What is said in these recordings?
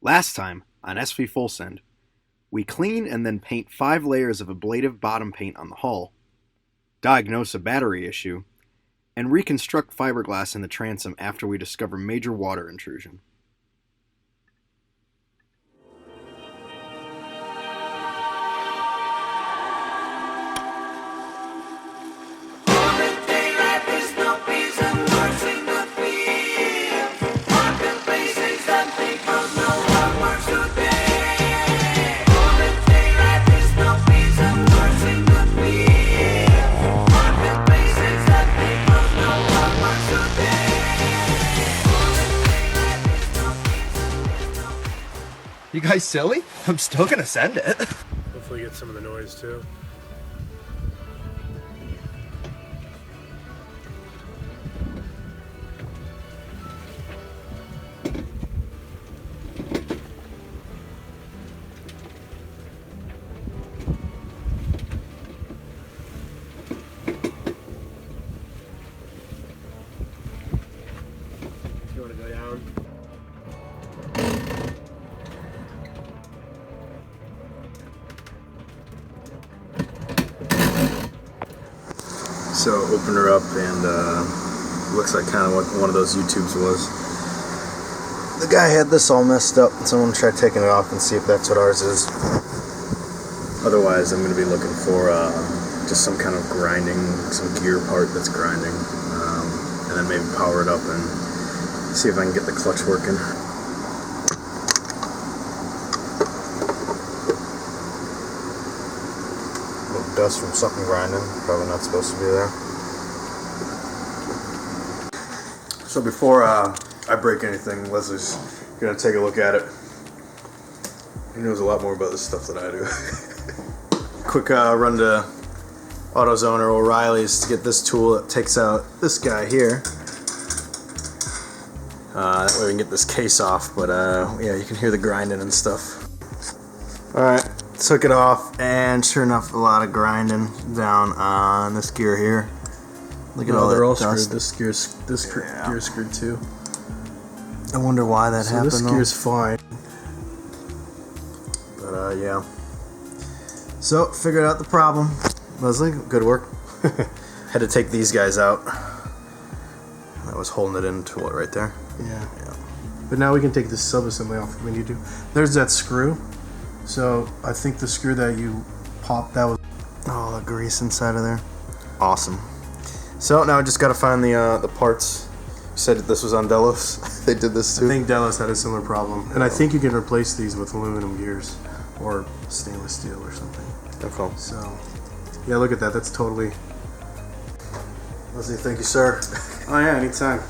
Last time, on SV Full Send, we clean and then paint 5 layers of ablative bottom paint on the hull, diagnose a battery issue, and reconstruct fiberglass in the transom after we discover major water intrusion. You guys silly? I'm still gonna send it. Hopefully get some of the noise too. You want to go down? So opened her up and looks like kind of what one of those YouTubes was. The guy had this all messed up, so I'm going to try taking it off and see if that's what ours is. Otherwise, I'm going to be looking for just some kind of grinding, some gear part that's grinding, and then maybe power it up and see if I can get the clutch working. Dust from something grinding, probably not supposed to be there. So before I break anything, Leslie's gonna take a look at it. He knows a lot more about this stuff than I do. Quick run to AutoZone or O'Reilly's to get this tool that takes out this guy here. That way we can get this case off, but yeah, you can hear the grinding and stuff. Alright. Took it off, and sure enough, a lot of grinding down on this gear here. Look at all that dust. Screwed. This gear's screwed too. I wonder why that happened. This gear's fine. But yeah. So figured out the problem. Leslie, good work. Had to take these guys out. That was holding it into what right there. Yeah. But now we can take this sub-assembly off if we need to. There's that screw. So I think the screw that you popped, that was all the grease inside of there. Awesome. So now I just got to find the parts. You said that this was on Delos. They did this too. I think Delos had a similar problem, and I think you can replace these with aluminum gears or stainless steel or something. Okay. So yeah, look at that. That's totally. Leslie, thank you, sir. Oh yeah, anytime.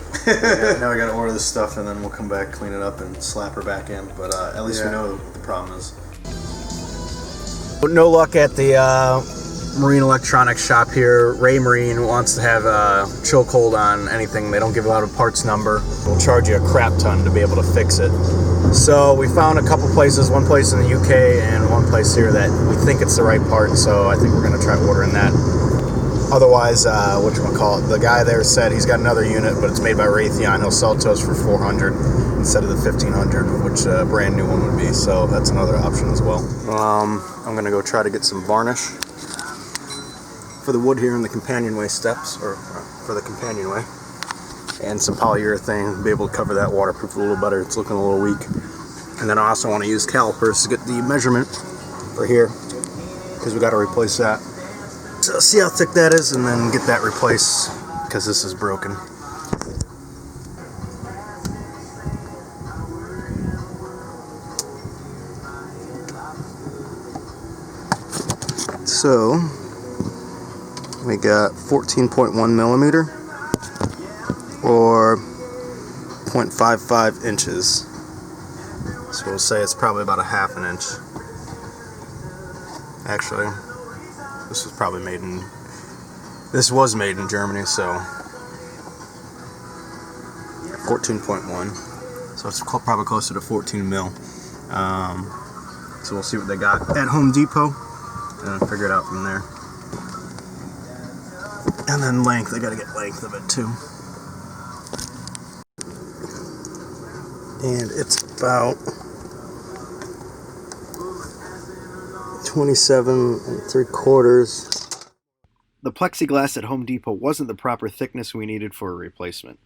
Now I got to order this stuff, and then we'll come back, clean it up, and slap her back in. But at least we know what the problem is. No luck at the marine electronics shop here. Ray Marine wants to have a chokehold on anything. They don't give out a parts number. They'll charge you a crap ton to be able to fix it. So we found a couple places, one place in the UK and one place here that we think it's the right part, so I think we're going to try ordering that. Otherwise, whatchamacallit, the guy there said he's got another unit, but it's made by Raytheon. He'll sell it to us for $400 instead of the $1,500, which a brand new one would be. So that's another option as well. I'm gonna go try to get some varnish for the wood here in the Companionway steps, or for the Companionway, and some polyurethane, be able to cover that waterproof a little better. It's looking a little weak. And then I also want to use calipers to get the measurement for here, because we got to replace that. So see how thick that is, and then get that replaced, because this is broken. So we got 14.1 millimeter or 0.55 inches. So we'll say it's probably about a half an inch. Actually, this was made in Germany, so 14.1. So it's probably closer to 14 mil. So we'll see what they got at Home Depot and figure it out from there. And then length, I gotta get length of it too. And it's about 27 3/4. The plexiglass at Home Depot wasn't the proper thickness we needed for a replacement,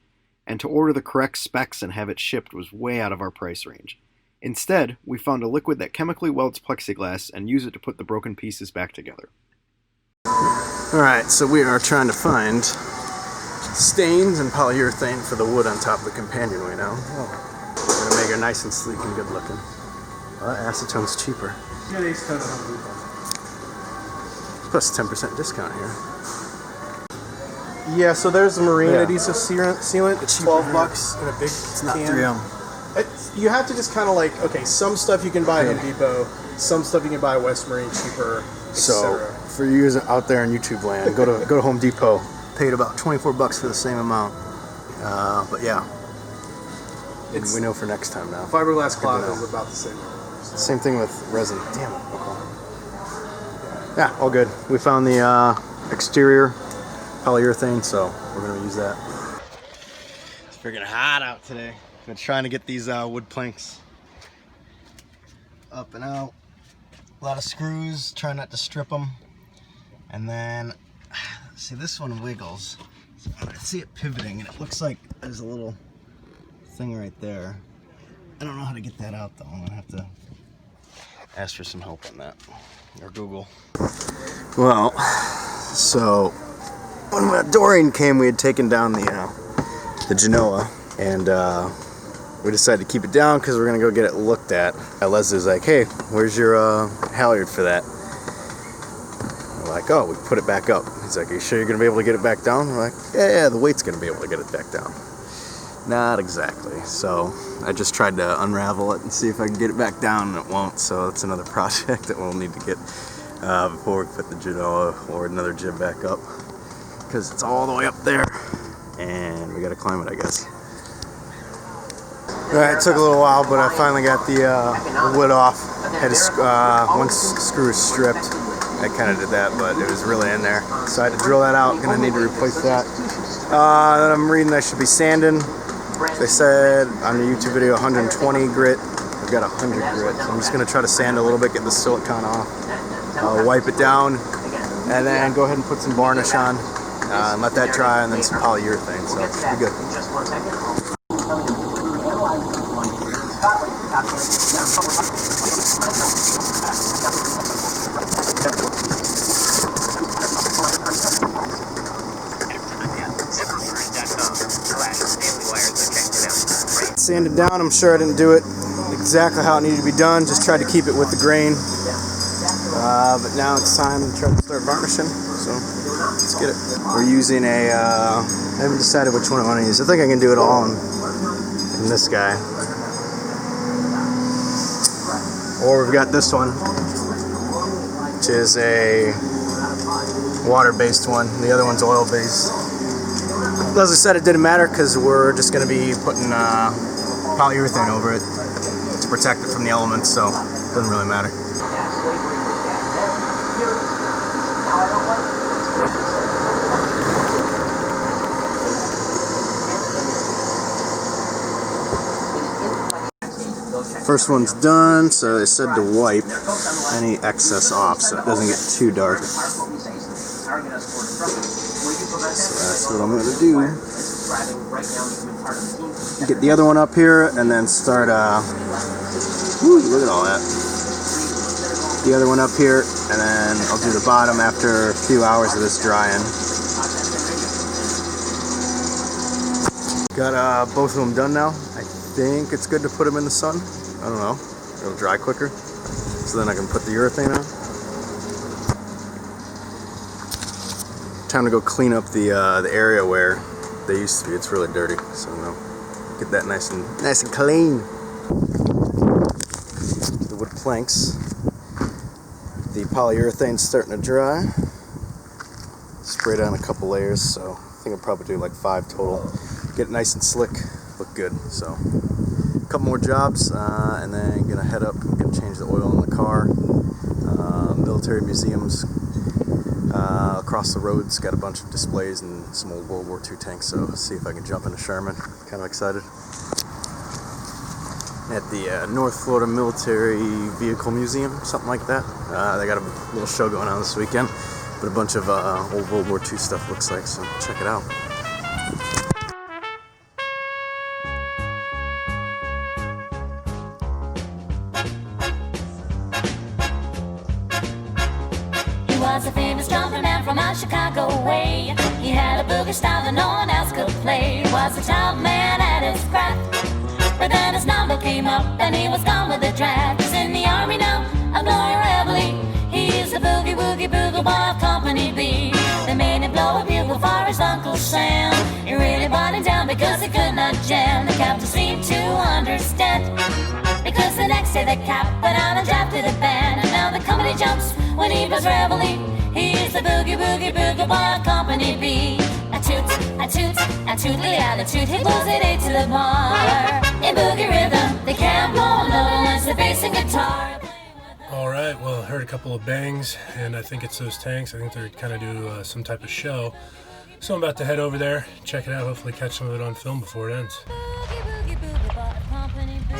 and to order the correct specs and have it shipped was way out of our price range. Instead, we found a liquid that chemically welds plexiglass and use it to put the broken pieces back together. Alright, so we are trying to find stains and polyurethane for the wood on top of the companionway now. We're going to make her nice and sleek and good looking. Acetone's cheaper. Yeah, they used to Home Depot. Plus 10% discount here. Yeah, so there's the marine Yeah. adhesive sealant. It's $12 in a big It's not can. 3M. You have to just kind of like, okay, some stuff you can buy at Home Depot, some stuff you can buy at West Marine cheaper, So, etc. for you out there in YouTube land, go to Home Depot. Paid about $24 for the same amount. But yeah, we know for next time now. Fiberglass cloth know. is about the same. Same thing with resin. Damn it. Okay. Yeah, all good. We found the exterior polyurethane, so we're gonna use that. It's freaking hot out today. Been trying to get these wood planks up and out. A lot of screws, try not to strip them. And then, see, this one wiggles. I see it pivoting, and it looks like there's a little thing right there. I don't know how to get that out, though. I'm gonna have to ask for some help on that, or Google. Well, so when Dorian came, we had taken down the Genoa, and we decided to keep it down because we're gonna go get it looked at. Leslie was like, "Hey, where's your halyard for that?" We're like, "Oh, we put it back up." He's like, "Are you sure you're gonna be able to get it back down?" We're like, "Yeah, the weight's gonna be able to get it back down." Not exactly. So I just tried to unravel it and see if I can get it back down, and it won't. So it's another project that we'll need to get before we put the Genoa or another jib back up, because it's all the way up there, and we gotta climb it, I guess. Alright, it took a little while, but I finally got the wood off. Had one screw stripped. I kind of did that, but it was really in there. So I had to drill that out. Gonna need to replace that. Then I'm reading I should be sanding. They said on the YouTube video 120 grit. I've got 100 grit. So I'm just gonna try to sand a little bit, get the silicone off, wipe it down, and then go ahead and put some varnish on, and let that dry, and then some polyurethane. So it should be good. Sanded down. I'm sure I didn't do it exactly how it needed to be done. Just tried to keep it with the grain. But now it's time to try to start varnishing. So let's get it. We're using I haven't decided which one I want to use. I think I can do it all in this guy. Or we've got this one, which is a water-based one. The other one's oil-based. Leslie said it didn't matter because we're just going to be putting polyurethane over it to protect it from the elements, so it doesn't really matter. First one's done, so they said to wipe any excess off so it doesn't get too dark. So that's what I'm going to do. Get the other one up here and then start, look at all that. The other one up here, and then I'll do the bottom after a few hours of this drying. Got both of them done now. I think it's good to put them in the sun. I don't know, it'll dry quicker, so then I can put the urethane on. Time to go clean up the area where they used to be. It's really dirty, so I'm gonna get that nice and clean. The wood planks. The polyurethane's starting to dry. Sprayed on a couple layers, so I think I'll probably do like 5 total. Get it nice and slick, look good. So a couple more jobs, and then gonna head up, gonna change the oil in the car. Military museums across the road's got a bunch of displays and some old World War II tanks, so see if I can jump into Sherman. Kind of excited. at the North Florida Military Vehicle Museum, something like that. They got a little show going on this weekend, but a bunch of old World War II stuff looks like, so check it out. He was a famous trumpet man from out Chicago way. He had a boogie style that no one else could play. He was a child man at his craft, but then his number came up and he was gone with the draft. He's in the army now, a glory reveille. He's the boogie woogie bugle boy of Company B. They made him blow a bugle for his Uncle Sam. He really brought him down because he could not jam. The captain seemed to understand, because the next day the cap went out and drafted a band. And now the company jumps when he blows reveille. He's the boogie woogie bugle boy of Company B. A toot, a toot, a tootly attitude. He blows it eight to the bar. In boogie rhythm, they can't blow no unless they're bass and guitar. All right, well, I heard a couple of bangs, and I think it's those tanks. I think they're kind of do some type of show. So I'm about to head over there, check it out, hopefully catch some of it on film before it ends. Boogie woogie bugle boy of Company B.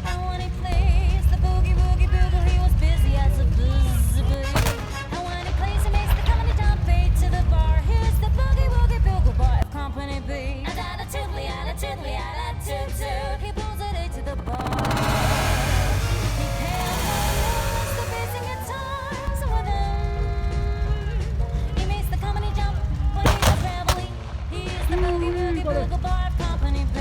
And when he plays the boogie woogie bugle, he was busy as a busy. And when he plays, he makes the company jump eight to the bar. Here's the boogie woogie bugle boy of Company B. And attitudely, attitudely, attitude toot. He blows it eight to the bar. He can't lose the bass and guitars with him. He makes the company jump when he does reveille. He's the boogie woogie bugle boy of Company B.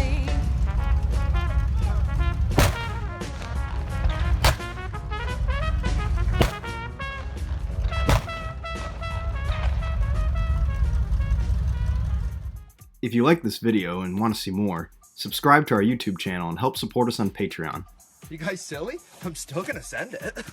If you like this video and want to see more, subscribe to our YouTube channel and help support us on Patreon. You guys silly? I'm still gonna send it.